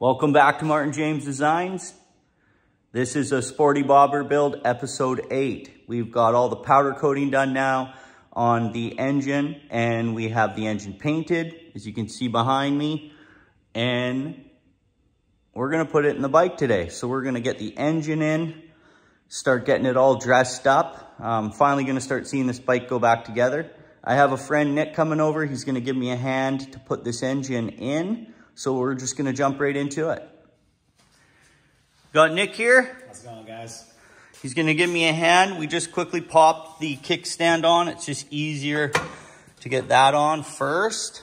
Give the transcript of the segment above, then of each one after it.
Welcome back to Martin James Designs. This is a Sporty Bobber build, episode 8. We've got all the powder coating done now on the engine, and we have the engine painted, as you can see behind me. And we're gonna put it in the bike today. So we're gonna get the engine in, start getting it all dressed up. I'm finally gonna start seeing this bike go back together. I have a friend, Nick, coming over. He's gonna give me a hand to put this engine in. So we're just gonna jump right into it. Got Nick here. How's it going, guys? He's gonna give me a hand. We just quickly popped the kickstand on. It's just easier to get that on first.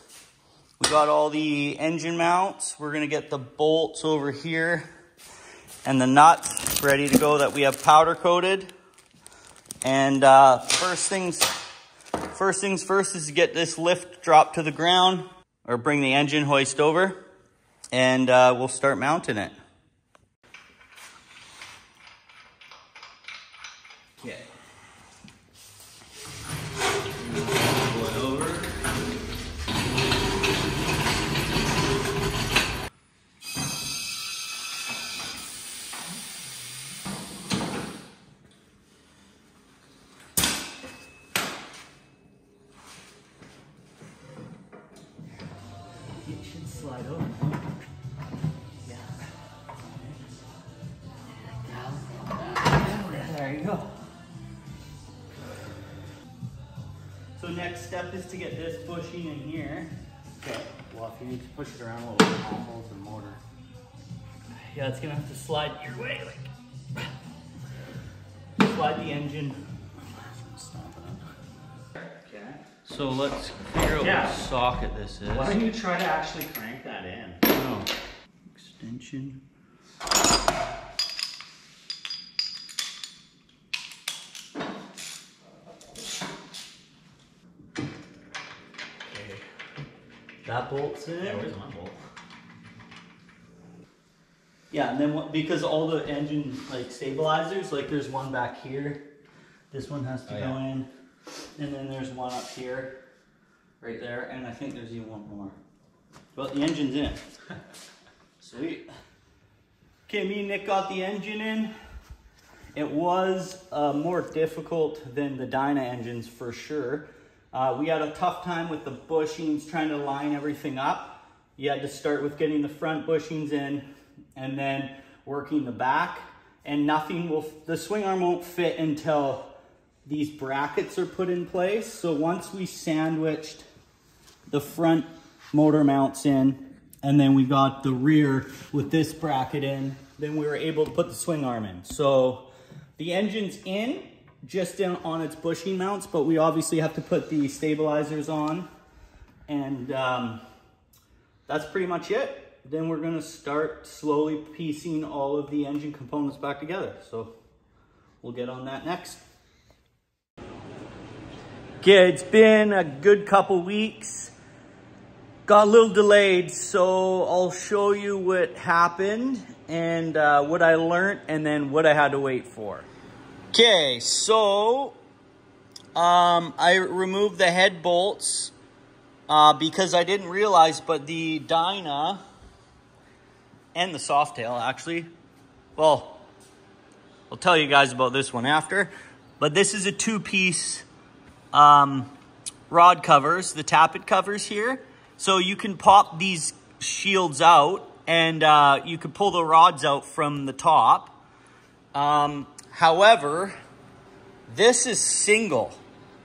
We got all the engine mounts. We're gonna get the bolts over here and the nuts ready to go that we have powder coated. And first things first is to get this lift dropped to the ground or bring the engine hoist over. And we'll start mounting it. Okay. Pull it over. It should slide over. There you go. So next step is to get this bushing in here. Okay, well, if you need to push it around a little bit, I'll hold the motor. Yeah, it's gonna have to slide your way, like slide the engine. Stop it. Okay. So let's figure out what socket this is. Why don't you try to actually crank that in? Oh. Extension. That bolt's in. Yeah, where's my bolt? Yeah, and then because all the engine like stabilizers, like there's one back here. This one has to go in. And then there's one up here, right there, and I think there's even one more. But the engine's in. Sweet. Okay, me and Nick got the engine in. It was more difficult than the Dyna engines for sure. We had a tough time with the bushings, trying to line everything up. You had to start with getting the front bushings in and then working the back. And the swing arm won't fit until these brackets are put in place. So once we sandwiched the front motor mounts in, and then we got the rear with this bracket in, then we were able to put the swing arm in. So the engine's in, just on its bushing mounts, but we obviously have to put the stabilizers on, and that's pretty much it. Then we're gonna start slowly piecing all of the engine components back together. So we'll get on that next. Okay, it's been a good couple weeks. Got a little delayed, so I'll show you what happened and what I learned and then what I had to wait for. Okay, so I removed the head bolts because I didn't realize, but the Dyna and the Softail actually, well, I'll tell you guys about this one after, but this is a two-piece rod covers, the tappet covers here. So you can pop these shields out and you can pull the rods out from the top. However, this is single.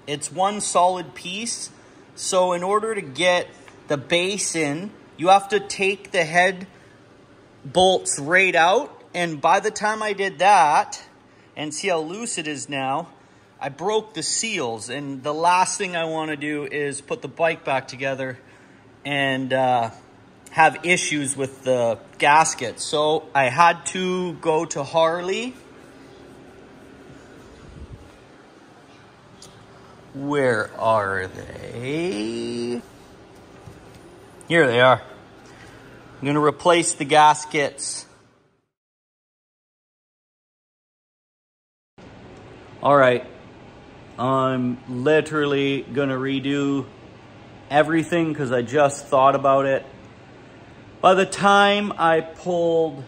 It's one solid piece. So in order to get the base in, you have to take the head bolts right out. And by the time I did that, and see how loose it is now, I broke the seals. And the last thing I want to do is put the bike back together and have issues with the gasket. So I had to go to Harley. Where are they? Here they are. I'm gonna replace the gaskets. All right, I'm literally gonna redo everything because I just thought about it. By the time I pulled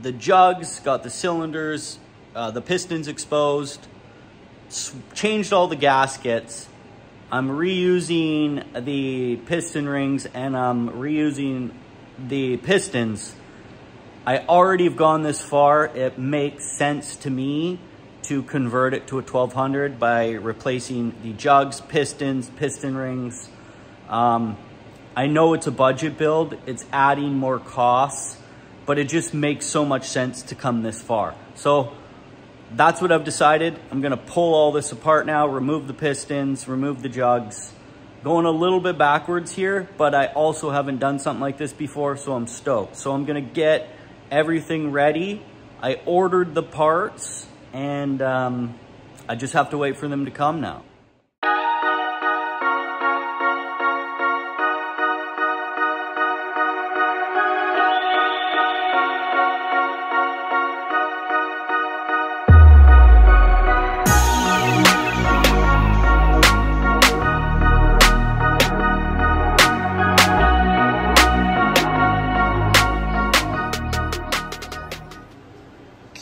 the jugs, got the cylinders, the pistons exposed, changed all the gaskets, I'm reusing the piston rings and I'm reusing the pistons. I already have gone this far. It makes sense to me to convert it to a 1200 by replacing the jugs, pistons, piston rings. I know it's a budget build, it's adding more costs, but it just makes so much sense to come this far. So that's what I've decided. I'm gonna pull all this apart now, remove the pistons, remove the jugs. Going a little bit backwards here, but I also haven't done something like this before, so I'm stoked. So I'm gonna get everything ready. I ordered the parts and I just have to wait for them to come now.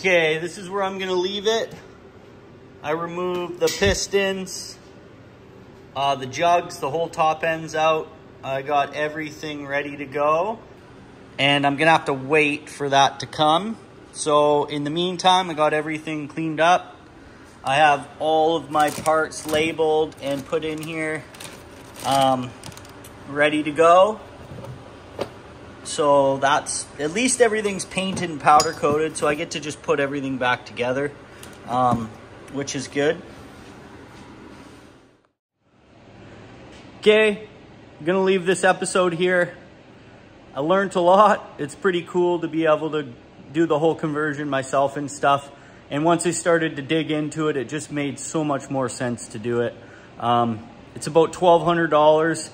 Okay, this is where I'm gonna leave it. I removed the pistons, the jugs, the whole top end's out. I got everything ready to go. And I'm gonna have to wait for that to come. So in the meantime, I got everything cleaned up. I have all of my parts labeled and put in here, ready to go. So that's, at least everything's painted and powder coated, so I get to just put everything back together, which is good. Okay, I'm gonna leave this episode here. I learned a lot. It's pretty cool to be able to do the whole conversion myself and stuff. And once I started to dig into it, it just made so much more sense to do it. It's about $1,200.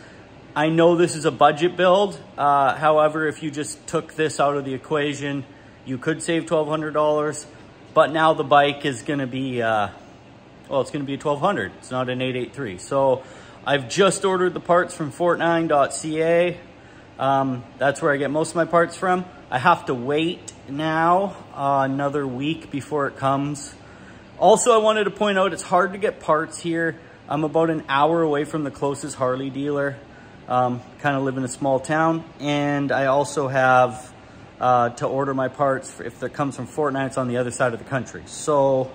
I know this is a budget build. However, if you just took this out of the equation, you could save $1,200. But now the bike is gonna be, well, it's gonna be a 1200. It's not an 883. So I've just ordered the parts from Fortnine.ca. That's where I get most of my parts from. I have to wait now another week before it comes. Also, I wanted to point out it's hard to get parts here. I'm about an hour away from the closest Harley dealer. Kind of live in a small town, and I also have to order my parts if it comes from Fortnite. It's on the other side of the country. So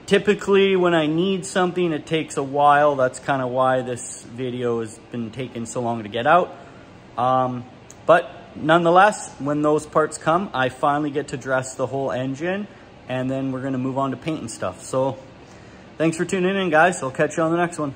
typically when I need something, it takes a while. That's kind of why this video has been taking so long to get out. But nonetheless, when those parts come, I finally get to dress the whole engine, and then we're going to move on to paint and stuff. So thanks for tuning in, guys. I'll catch you on the next one.